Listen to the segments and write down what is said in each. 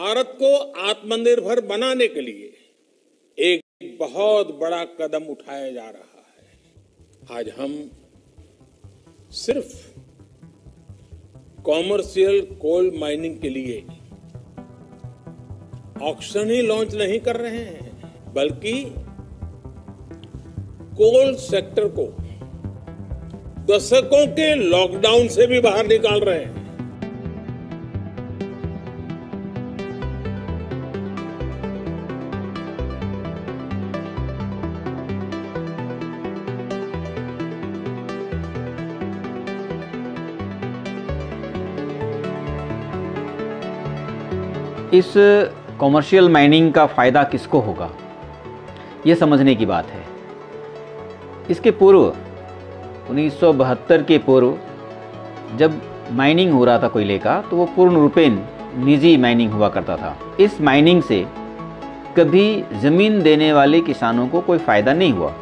भारत को आत्मनिर्भर बनाने के लिए एक बहुत बड़ा कदम उठाया जा रहा है। आज हम सिर्फ कॉमर्शियल कोल माइनिंग के लिए ऑक्शन ही लॉन्च नहीं कर रहे हैं, बल्कि कोल सेक्टर को दशकों के लॉकडाउन से भी बाहर निकाल रहे हैं। इस कॉमर्शियल माइनिंग का फ़ायदा किसको होगा, ये समझने की बात है। इसके पूर्व 1972 के पूर्व जब माइनिंग हो रहा था कोयले का, तो वो पूर्ण रूपेण निजी माइनिंग हुआ करता था। इस माइनिंग से कभी ज़मीन देने वाले किसानों को कोई फ़ायदा नहीं हुआ।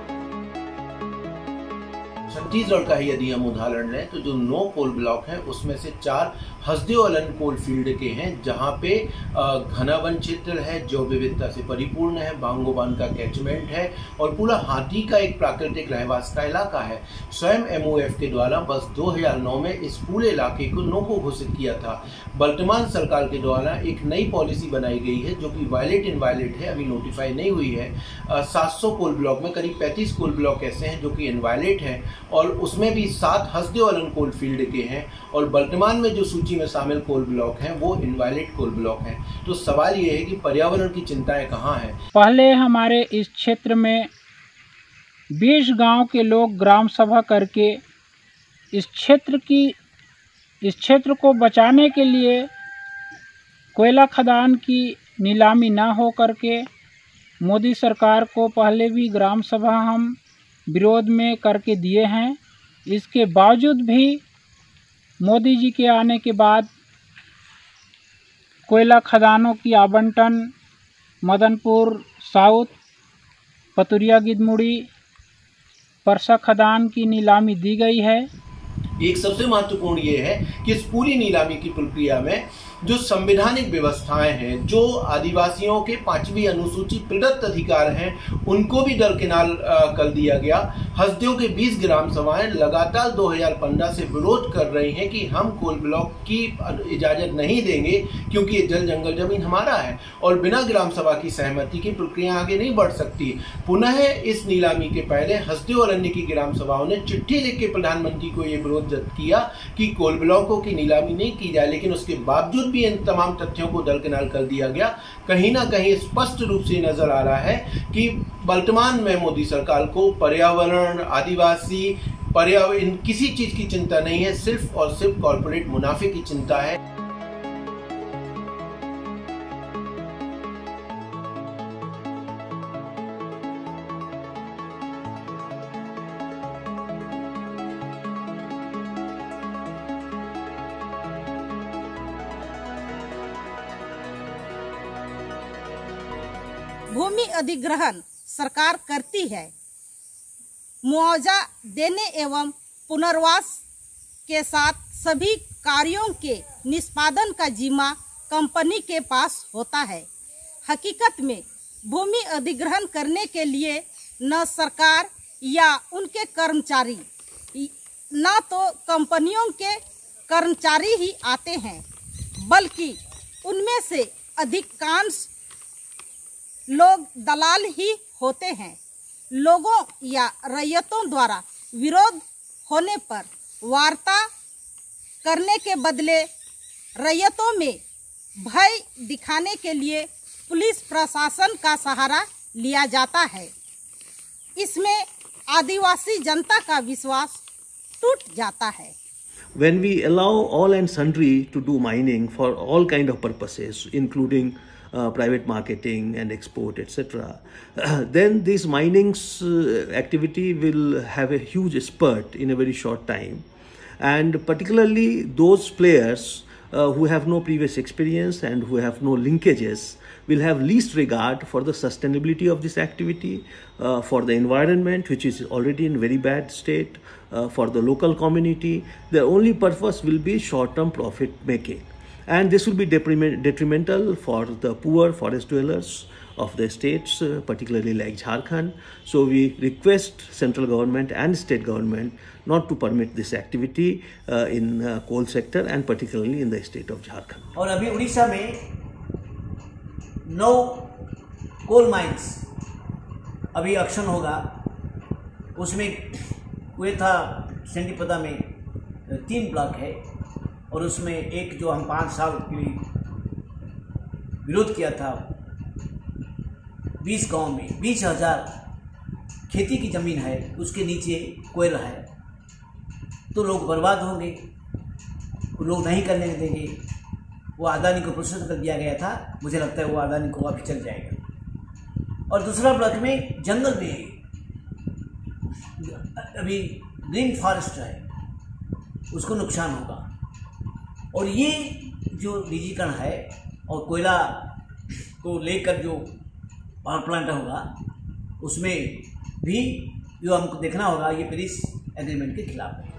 छत्तीसगढ़ का ही यदि हम उदाहरण लें तो जो 9 कोल ब्लॉक हैं उसमें से 4 हसदेव अलन कोल फील्ड के हैं, जहां पे घना वन क्षेत्र है जो विविधता से परिपूर्ण है, बांगोबान का कैचमेंट है और पूरा हाथी का एक प्राकृतिक रहवास का इलाका है। स्वयं MOF के द्वारा बस 2009 में इस पूरे इलाके को नो को घोषित किया था। वर्तमान सरकार के द्वारा एक नई पॉलिसी बनाई गई है जो कि वायलेट इनवायलेट है, अभी नोटिफाई नहीं हुई है। 700 कोल ब्लॉक में करीब 35 कोल ब्लॉक ऐसे हैं जो कि इनवायलेट हैं और उसमें भी 7 हसदेव अलन कोल फील्ड के हैं और वर्तमान में जो सूची में शामिल कोल ब्लॉक हैं वो इनवायलेट कोल ब्लॉक हैं। तो सवाल ये है कि पर्यावरण की चिंताएं कहाँ हैं। पहले हमारे इस क्षेत्र में 20 गांव के लोग ग्राम सभा करके इस क्षेत्र को बचाने के लिए कोयला खदान की नीलामी ना हो करके मोदी सरकार को पहले भी ग्राम सभा हम विरोध में करके दिए हैं। इसके बावजूद भी मोदी जी के आने के बाद कोयला खदानों की आवंटन मदनपुर साउथ, पतुरिया गिदमुड़ी, परसा खदान की नीलामी दी गई है। एक सबसे महत्वपूर्ण ये है कि इस पूरी नीलामी की प्रक्रिया में जो संवैधानिक व्यवस्थाएं हैं, जो आदिवासियों के 5वीं अनुसूची प्रदत्त अधिकार हैं, उनको भी दरकिनार कर दिया गया। हसदेव के 20 ग्राम सभाएं लगातार 2015 से विरोध कर रही हैं कि हम कोल ब्लॉक की इजाजत नहीं देंगे क्योंकि ये जल जंगल जमीन हमारा है और बिना ग्राम सभा की सहमति की प्रक्रिया आगे नहीं बढ़ सकती। पुनः इस नीलामी के पहले हसदेव अरण्य की ग्राम सभाओं ने चिट्ठी लिख के प्रधानमंत्री को ये विरोध व्यक्त किया कि कोल ब्लॉकों की नीलामी नहीं की जाए, लेकिन उसके बावजूद भी इन तमाम तथ्यों को दरकिनार कर दिया गया। कहीं ना कहीं स्पष्ट रूप से नजर आ रहा है कि वर्तमान में मोदी सरकार को पर्यावरण, आदिवासी, इन किसी चीज की चिंता नहीं है, सिर्फ और सिर्फ कॉर्पोरेट मुनाफे की चिंता है। भूमि अधिग्रहण सरकार करती है। मुआवजा देने एवं पुनर्वास के साथ सभी कार्यों के निष्पादन का जिम्मा कंपनी के पास होता है। हकीकत में भूमि अधिग्रहण करने के लिए न सरकार या उनके कर्मचारी, न तो कंपनियों के कर्मचारी ही आते हैं, बल्कि उनमें से अधिकांश लोग दलाल ही होते हैं। लोगों या रैयतों द्वारा विरोध होने पर वार्ता करने के बदले रैयतों में भय दिखाने के लिए पुलिस प्रशासन का सहारा लिया जाता है। इसमें आदिवासी जनता का विश्वास टूट जाता है। When we allow all and sundry to do mining for all kind of purposes, including private marketing and export, etc., then this mining activity will have a huge spurt in a very short time, and particularly those players who have no previous experience and who have no linkages will have least regard for the sustainability of this activity, for the environment, which is already in very bad state, for the local community. Their only purpose will be short-term profit making. and this will be detrimental for the poor forest dwellers of the states, particularly like Jharkhand. So we request central government and state government not to permit this activity in coal sector and particularly in the state of Jharkhand. और अभी उड़ीसा में 9 coal mines अभी action होगा, उसमें कुएथा सेंडीपदा में 3 block है और उसमें एक जो हम 5 साल के लिए विरोध किया था 20 गांव में 20,000 खेती की ज़मीन है, उसके नीचे कोयला है, तो लोग बर्बाद होंगे, लोग नहीं करने देंगे। वो अदानी को प्रोसेस कर दिया गया था, मुझे लगता है वो अदानी को अभी चल जाएगा। और दूसरा ब्लॉक में जंगल में अभी ग्रीन फॉरेस्ट है, उसको नुकसान होगा। और ये जो निजीकरण है और कोयला को लेकर जो पावर प्लांट होगा, उसमें भी जो हमको देखना होगा, ये पेरिस एग्रीमेंट के खिलाफ है।